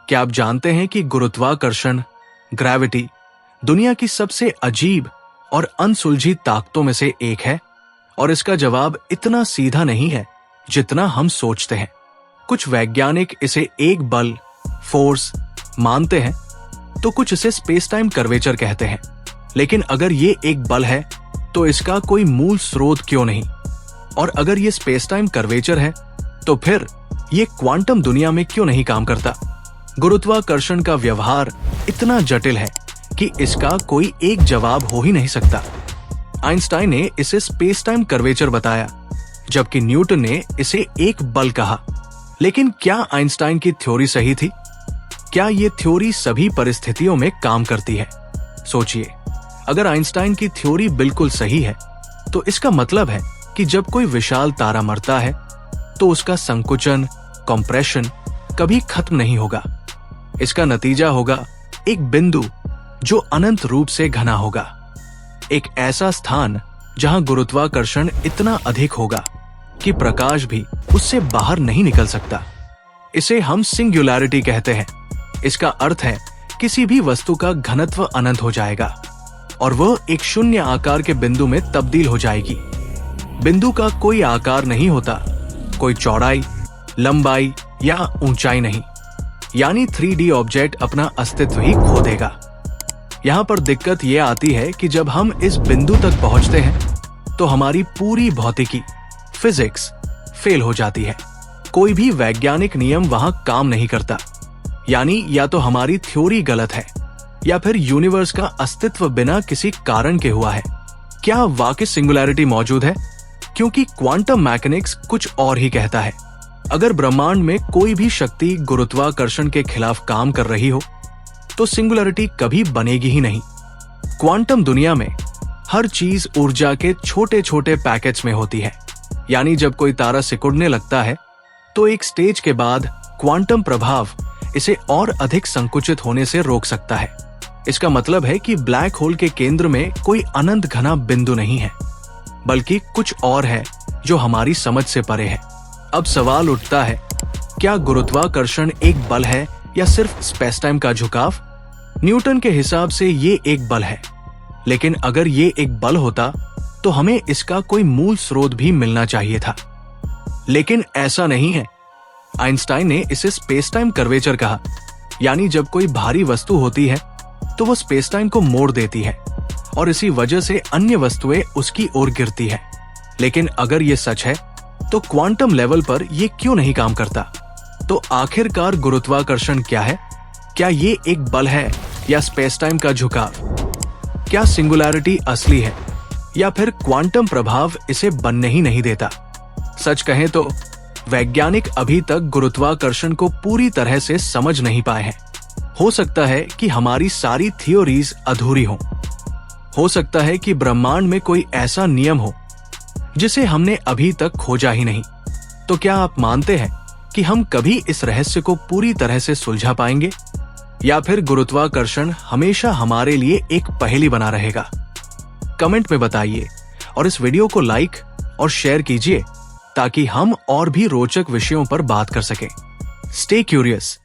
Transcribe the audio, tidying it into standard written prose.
क्या आप जानते हैं कि गुरुत्वाकर्षण, ग्रेविटी, दुनिया की सबसे अजीब और अनसुलझी ताकतों में से एक है? और इसका जवाब इतना सीधा नहीं है जितना हम सोचते हैं। कुछ वैज्ञानिक इसे एक बल, फोर्स मानते हैं, तो कुछ इसे स्पेस टाइम कर्वेचर कहते हैं। लेकिन अगर ये एक बल है तो इसका कोई मूल स्रोत क्यों नहीं? और अगर ये स्पेस टाइम कर्वेचर है तो फिर ये क्वांटम दुनिया में क्यों नहीं काम करता? गुरुत्वाकर्षण का व्यवहार इतना जटिल है कि इसका कोई एक जवाब हो ही नहीं सकता। आइंस्टाइन ने इसे स्पेस टाइम कर्वेचर बताया, जबकि न्यूटन ने इसे एक बल कहा। लेकिन क्या आइंस्टाइन की थ्योरी सही थी? क्या ये थ्योरी सभी परिस्थितियों में काम करती है? सोचिए, अगर आइंस्टाइन की थ्योरी बिल्कुल सही है तो इसका मतलब है कि जब कोई विशाल तारा मरता है तो उसका संकुचन, कंप्रेशन कभी खत्म नहीं होगा। इसका नतीजा होगा एक बिंदु जो अनंत रूप से घना होगा, एक ऐसा स्थान जहां गुरुत्वाकर्षण इतना अधिक होगा कि प्रकाश भी उससे बाहर नहीं निकल सकता। इसे हम सिंगुलैरिटी कहते हैं। इसका अर्थ है किसी भी वस्तु का घनत्व अनंत हो जाएगा और वह एक शून्य आकार के बिंदु में तब्दील हो जाएगी। बिंदु का कोई आकार नहीं होता, कोई चौड़ाई, लंबाई या ऊंचाई नहीं, यानी 3D ऑब्जेक्ट अपना अस्तित्व ही खो देगा। यहाँ पर दिक्कत यह आती है कि जब हम इस बिंदु तक पहुंचते हैं तो हमारी पूरी भौतिकी, फिजिक्स फेल हो जाती है। कोई भी वैज्ञानिक नियम वहां काम नहीं करता। यानी या तो हमारी थ्योरी गलत है या फिर यूनिवर्स का अस्तित्व बिना किसी कारण के हुआ है। क्या वाकई सिंगुलैरिटी मौजूद है? क्योंकि क्वांटम मैकेनिक्स कुछ और ही कहता है। अगर ब्रह्मांड में कोई भी शक्ति गुरुत्वाकर्षण के खिलाफ काम कर रही हो तो सिंगुलैरिटी कभी बनेगी ही नहीं। क्वांटम दुनिया में हर चीज ऊर्जा के छोटे छोटे पैकेट्स में होती है। यानी जब कोई तारा सिकुड़ने लगता है तो एक स्टेज के बाद क्वांटम प्रभाव इसे और अधिक संकुचित होने से रोक सकता है। इसका मतलब है कि ब्लैक होल के केंद्र में कोई अनंत घना बिंदु नहीं है, बल्कि कुछ और है जो हमारी समझ से परे है। अब सवाल उठता है, क्या गुरुत्वाकर्षण एक बल है या सिर्फ स्पेस टाइम का झुकाव? न्यूटन के हिसाब से ये एक बल है, लेकिन अगर ये एक बल होता तो हमें इसका कोई मूल स्रोत भी मिलना चाहिए था। लेकिन ऐसा नहीं है। आइंस्टाइन ने इसे स्पेस टाइम कर्वेचर कहा, यानी जब कोई भारी वस्तु होती है तो वो स्पेस टाइम को मोड़ देती है और इसी वजह से अन्य वस्तुएं उसकी ओर गिरती है। लेकिन अगर ये सच है तो क्वांटम लेवल पर ये क्यों नहीं काम करता? तो आखिरकार गुरुत्वाकर्षण क्या है? क्या ये एक बल है या स्पेस टाइम का झुकाव? क्या सिंगुलैरिटी असली है या फिर क्वांटम प्रभाव इसे बनने ही नहीं देता? सच कहें तो वैज्ञानिक अभी तक गुरुत्वाकर्षण को पूरी तरह से समझ नहीं पाए हैं। हो सकता है कि हमारी सारी थ्योरीज अधूरी हों। हो सकता है कि ब्रह्मांड में कोई ऐसा नियम हो जिसे हमने अभी तक खोजा ही नहीं। तो क्या आप मानते हैं कि हम कभी इस रहस्य को पूरी तरह से सुलझा पाएंगे, या फिर गुरुत्वाकर्षण हमेशा हमारे लिए एक पहेली बना रहेगा? कमेंट में बताइए और इस वीडियो को लाइक और शेयर कीजिए ताकि हम और भी रोचक विषयों पर बात कर सकें। Stay curious.